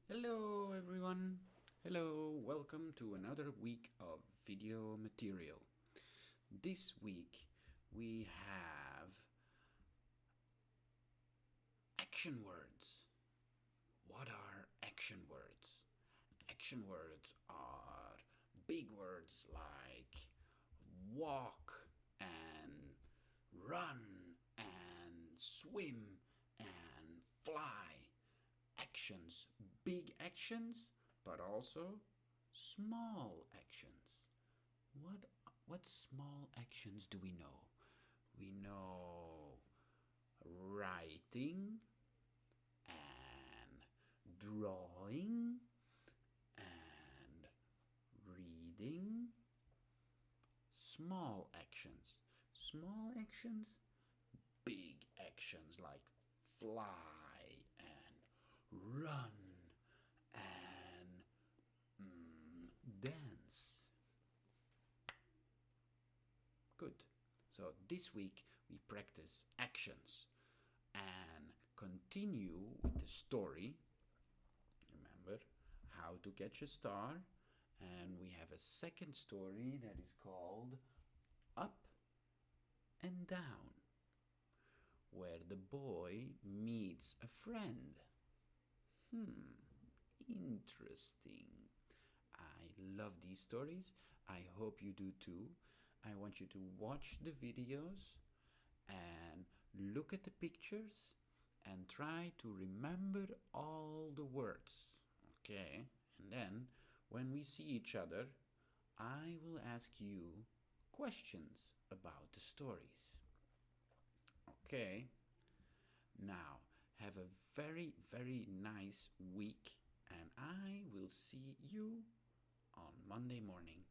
Hello everyone. Hello, welcome to another week of video material. This week we have action words. What are action words? Action words are big words like walk and run and swim and fly. Actions, big actions, but also small actions. What what small actions do we know? We know writing and drawing and reading. Small actions. Small actions, big actions like fly and run and dance. Good. So this week we practice actions and continue with the story. Remember how to catch a star. And we have a second story that is called Up and Down, where the boy meets a friend. Interesting. I love these stories. I hope you do too. I want you to watch the videos and look at the pictures and try to remember all the words. Okay? And then when we see each other, I will ask you questions about the stories. Okay? Now, have a very, very nice week, and I will see you on Monday morning.